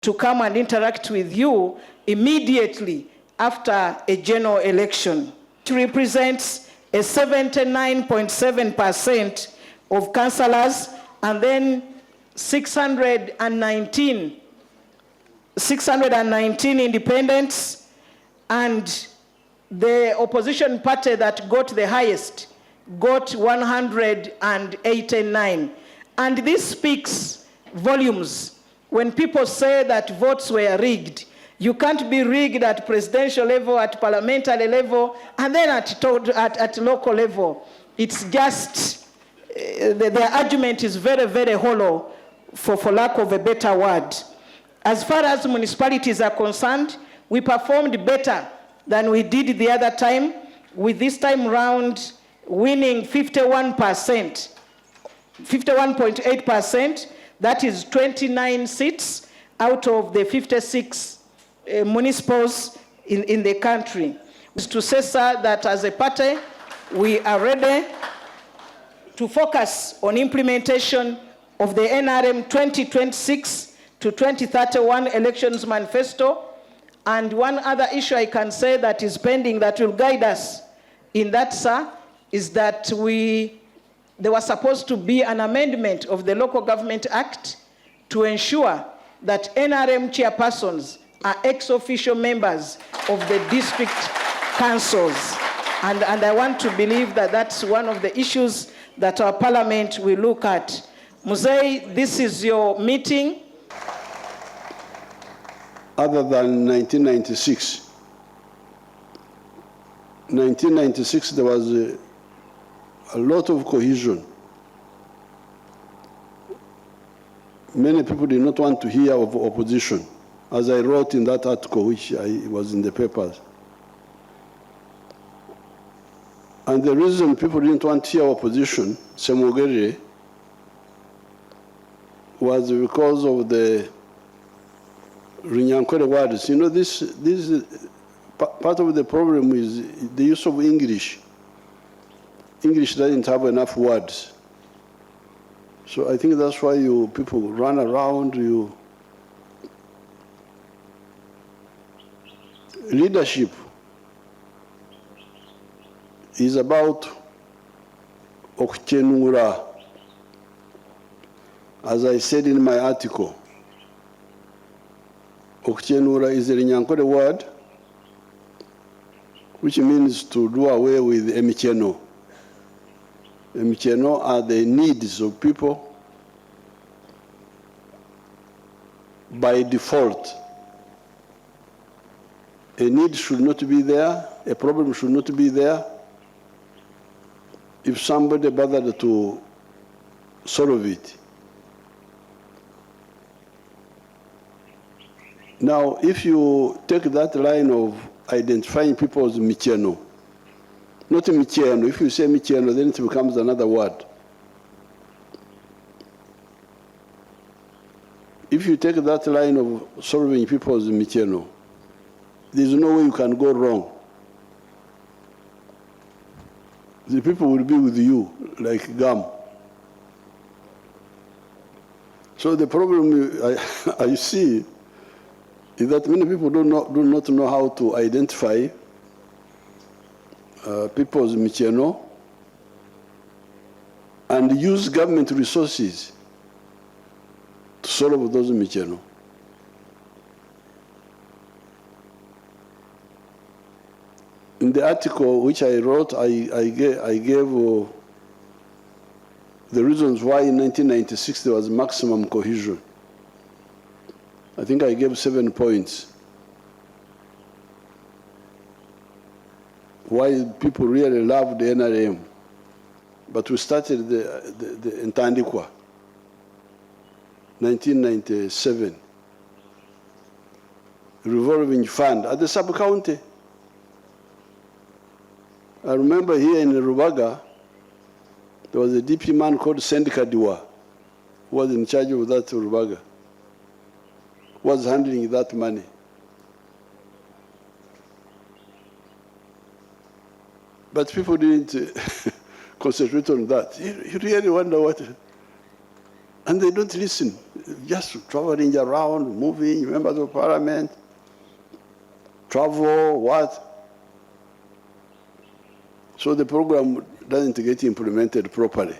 to come and interact with you immediately after a general election. It represents a 79.7% of councillors, and then 619 independents, and the opposition party that got the highest got 189. And this speaks volumes. When people say that votes were rigged, you can't be rigged at presidential level, at parliamentary level, and then at local level. It's just, the argument is very, very hollow, for lack of a better word. As far as municipalities are concerned, we performed better than we did the other time, with this time round winning 51.8%. That is 29 seats out of the 56 municipals in the country. Is to say, sir, that as a party, we are ready to focus on implementation of the NRM 2026 to 2031 elections manifesto. And one other issue I can say that is pending that will guide us in that, sir, is that there was supposed to be an amendment of the Local Government Act to ensure that NRM chairpersons are ex-officio members of the district councils. And I want to believe that that's one of the issues that our parliament will look at. Muzei, this is your meeting. Other than 1996. 1996, there was a lot of cohesion. Many people did not want to hear of opposition, as I wrote in that article, which was in the papers. And the reason people didn't want to hear opposition, Semogere, was because of the Runyankore words. You know, this part of the problem is the use of English. English doesn't have enough words. So I think that's why people run around. Leadership is about okukyenura. As I said in my article, okukyenura is a Runyankore word which means to do away with emicheno. Emicheno are the needs of people by default. A need should not be there, a problem should not be there. If somebody bothered to solve it. Now, if you take that line of identifying people as micheno, not micheno, if you say micheno, then it becomes another word. If you take that line of solving people as micheno, there's no way you can go wrong. The people will be with you like gum. So the problem I see is that many people do not know how to identify people's micheno and use government resources to solve those micheno. In the article which I wrote, I gave the reasons why in 1996 there was maximum cohesion. I think I gave 7 points. Why people really loved the NRM. But we started the Ntandikwa, 1997. Revolving fund at the sub-county. I remember here in Rubaga, there was a DP man called Sendikadiwa, who was in charge of that Rubaga, was handling that money. But people didn't concentrate on that. You really wonder what, and they don't listen. just traveling around, moving, members of parliament, travel, what? So the program doesn't get implemented properly.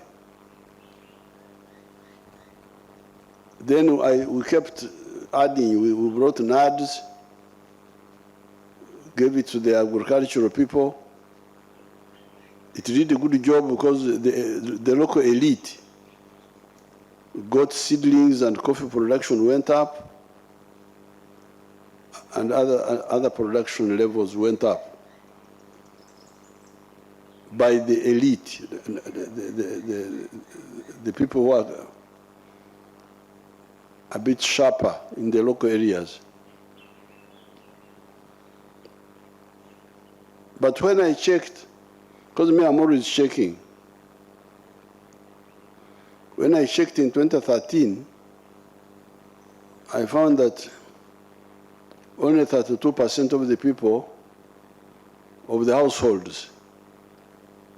Then we kept adding, we brought NADs, gave it to the agricultural people. It did a good job because the local elite got seedlings and coffee production went up, and other production levels went up by the elite, the people who are a bit sharper in the local areas. But when I checked, because me, I'm always checking. When I checked in 2013, I found that only 32% of the people, of the households,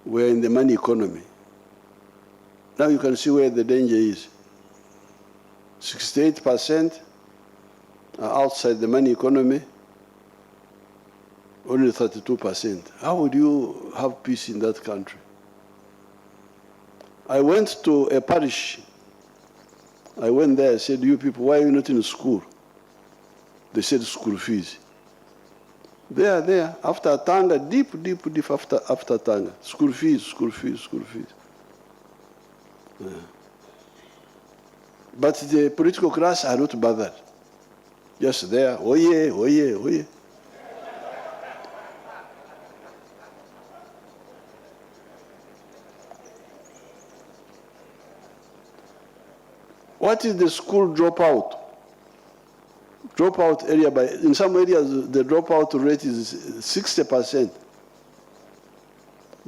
were in the money economy. Now you can see where the danger is. 68% are outside the money economy, only 32%. How would you have peace in that country? I went to a parish. I went there, I said, you people, why are you not in school? They said school fees. They are there, after Tanga, deep after Tanga. School fees, school fees, school fees. Yeah. But the political class are not bothered. Just there, oh yeah, oh yeah, oh yeah. What is the school dropout? Dropout area, in some areas, the dropout rate is 60%.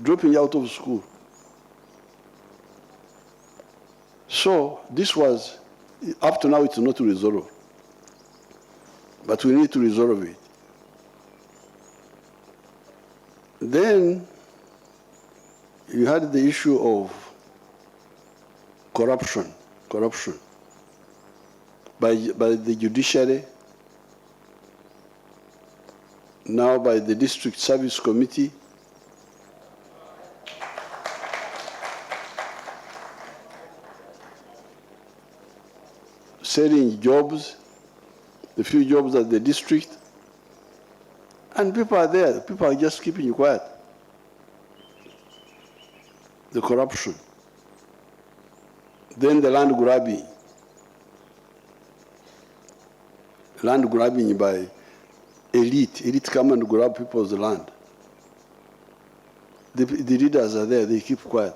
Dropping out of school. So this was, up to now it's not resolved. But we need to resolve it. Then you had the issue of corruption by the judiciary, now by the District Service Committee. Selling jobs, the few jobs at the district, and people are there. People are just keeping quiet. The corruption. Then the land grabbing. Land grabbing by elite. Elite come and grab people's land. The leaders are there, they keep quiet.